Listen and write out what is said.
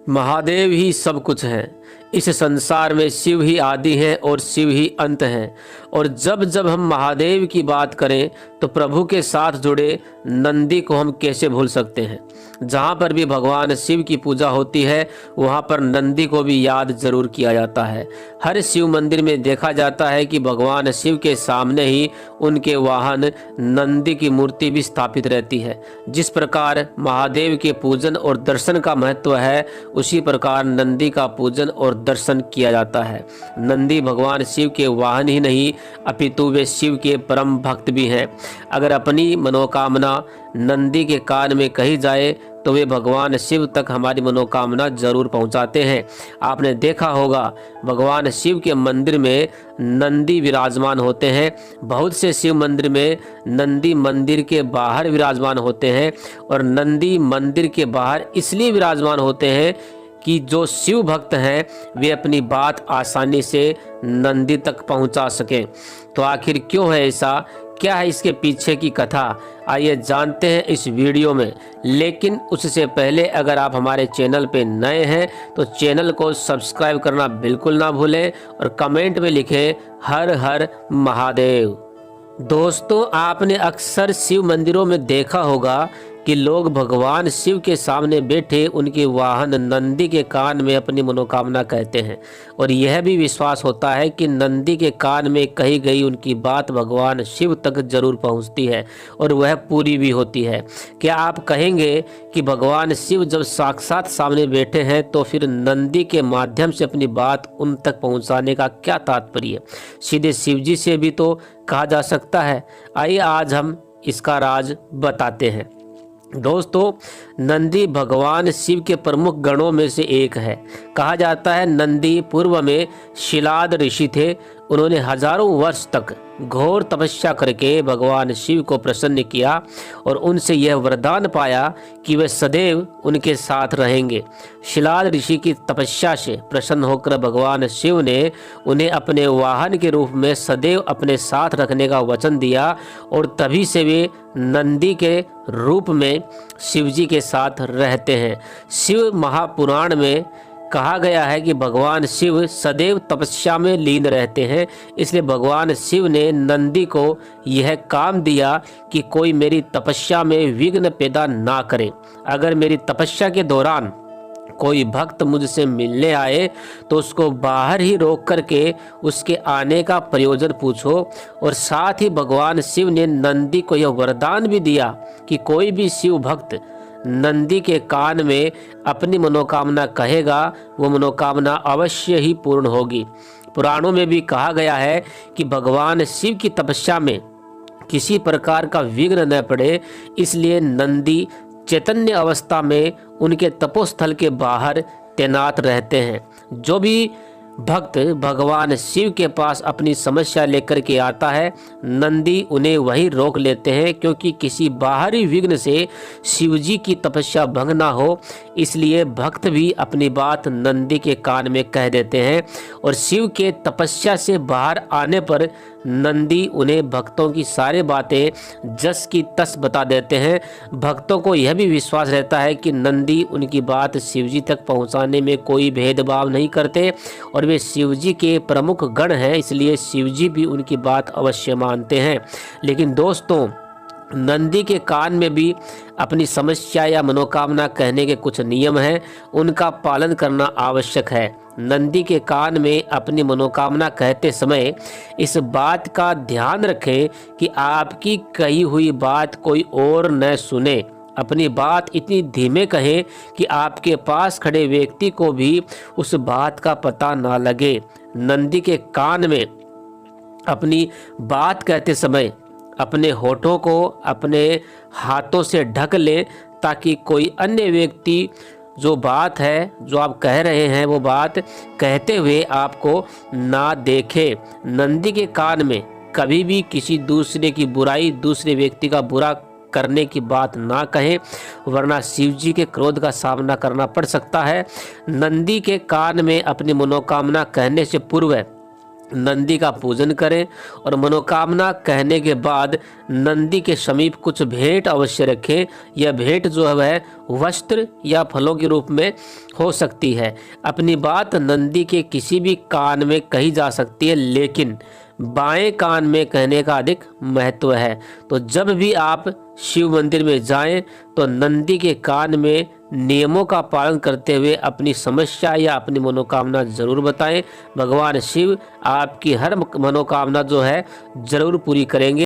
महादेव ही सब कुछ हैं। इस संसार में शिव ही आदि हैं और शिव ही अंत हैं। और जब जब हम महादेव की बात करें तो प्रभु के साथ जुड़े नंदी को हम कैसे भूल सकते हैं। जहाँ पर भी भगवान शिव की पूजा होती है वहाँ पर नंदी को भी याद जरूर किया जाता है। हर शिव मंदिर में देखा जाता है कि भगवान शिव के सामने ही उनके वाहन नंदी की मूर्ति भी स्थापित रहती है। जिस प्रकार महादेव के पूजन और दर्शन का महत्व है, उसी प्रकार नंदी का पूजन और दर्शन किया जाता है। नंदी भगवान शिव के वाहन ही नहीं अपितु वे शिव के परम भक्त भी हैं। अगर अपनी मनोकामना नंदी के कान में कही जाए तो वे भगवान शिव तक हमारी मनोकामना जरूर पहुंचाते हैं। आपने देखा होगा भगवान शिव के मंदिर में नंदी विराजमान होते हैं। बहुत से शिव मंदिर में नंदी मंदिर के बाहर विराजमान होते हैं और नंदी मंदिर के बाहर इसलिए विराजमान होते हैं कि जो शिव भक्त हैं वे अपनी बात आसानी से नंदी तक पहुंचा सकें। तो आखिर क्यों है ऐसा, क्या है इसके पीछे की कथा, आइए जानते हैं इस वीडियो में। लेकिन उससे पहले अगर आप हमारे चैनल पे नए हैं तो चैनल को सब्सक्राइब करना बिल्कुल ना भूलें और कमेंट में लिखें हर हर महादेव। दोस्तों, आपने अक्सर शिव मंदिरों में देखा होगा कि लोग भगवान शिव के सामने बैठे उनके वाहन नंदी के कान में अपनी मनोकामना कहते हैं और यह भी विश्वास होता है कि नंदी के कान में कही गई उनकी बात भगवान शिव तक जरूर पहुंचती है और वह पूरी भी होती है। क्या आप कहेंगे कि भगवान शिव जब साक्षात सामने बैठे हैं तो फिर नंदी के माध्यम से अपनी बात उन तक पहुंचाने का क्या तात्पर्य? सीधे शिव जी से भी तो कहा जा सकता है। आइए आज हम इसका राज बताते हैं। दोस्तों, नंदी भगवान शिव के प्रमुख गणों में से एक है। कहा जाता है नंदी पूर्व में शिलाद ऋषि थे। उन्होंने हजारों वर्ष तक घोर तपस्या करके भगवान शिव को प्रसन्न किया और उनसे यह वरदान पाया कि वे सदैव उनके साथ रहेंगे। शिलाद ऋषि की तपस्या से प्रसन्न होकर भगवान शिव ने उन्हें अपने वाहन के रूप में सदैव अपने साथ रखने का वचन दिया और तभी से वे नंदी के रूप में शिव जी के साथ रहते हैं। शिव महापुराण में कहा गया है कि भगवान शिव सदैव तपस्या में लीन रहते हैं। इसलिए भगवान शिव ने नंदी को यह काम दिया कि कोई मेरी तपस्या में विघ्न पैदा ना करे। अगर मेरी तपस्या के दौरान कोई भक्त मुझसे मिलने आए तो उसको बाहर ही रोक करके उसके आने का प्रयोजन पूछो। और साथ ही भगवान शिव ने नंदी को यह वरदान भी दिया कि कोई भी शिव भक्त नंदी के कान में अपनी मनोकामना कहेगा वो मनोकामना अवश्य ही पूर्ण होगी। पुराणों में भी कहा गया है कि भगवान शिव की तपस्या में किसी प्रकार का विघ्न न पड़े, इसलिए नंदी चैतन्य अवस्था में उनके तपोस्थल के बाहर तैनात रहते हैं। जो भी भक्त भगवान शिव के पास अपनी समस्या लेकर के आता है, नंदी उन्हें वहीं रोक लेते हैं, क्योंकि किसी बाहरी विघ्न से शिव जी की तपस्या भंग ना हो। इसलिए भक्त भी अपनी बात नंदी के कान में कह देते हैं और शिव के तपस्या से बाहर आने पर नंदी उन्हें भक्तों की सारी बातें जस की तस बता देते हैं। भक्तों को यह भी विश्वास रहता है कि नंदी उनकी बात शिवजी तक पहुंचाने में कोई भेदभाव नहीं करते और वे शिवजी के प्रमुख गण हैं, इसलिए शिवजी भी उनकी बात अवश्य मानते हैं। लेकिन दोस्तों, नंदी के कान में भी अपनी समस्या या मनोकामना कहने के कुछ नियम हैं, उनका पालन करना आवश्यक है। नंदी के कान में अपनी मनोकामना कहते समय इस बात का ध्यान रखें कि आपकी कही हुई बात कोई और न सुने। अपनी बात इतनी धीमे कहें कि आपके पास खड़े व्यक्ति को भी उस बात का पता ना लगे। नंदी के कान में अपनी बात कहते समय अपने होठों को अपने हाथों से ढक लें ताकि कोई अन्य व्यक्ति जो बात है जो आप कह रहे हैं वो बात कहते हुए आपको ना देखे। नंदी के कान में कभी भी किसी दूसरे की बुराई, दूसरे व्यक्ति का बुरा करने की बात ना कहें, वरना शिवजी के क्रोध का सामना करना पड़ सकता है। नंदी के कान में अपनी मनोकामना कहने से पूर्व नंदी का पूजन करें और मनोकामना कहने के बाद नंदी के समीप कुछ भेंट अवश्य रखें। यह भेंट जो है वह वस्त्र या फलों के रूप में हो सकती है। अपनी बात नंदी के किसी भी कान में कही जा सकती है, लेकिन बाएं कान में कहने का अधिक महत्व है। तो जब भी आप शिव मंदिर में जाएं तो नंदी के कान में नियमों का पालन करते हुए अपनी समस्या या अपनी मनोकामना जरूर बताएं। भगवान शिव आपकी हर मनोकामना जो है जरूर पूरी करेंगे।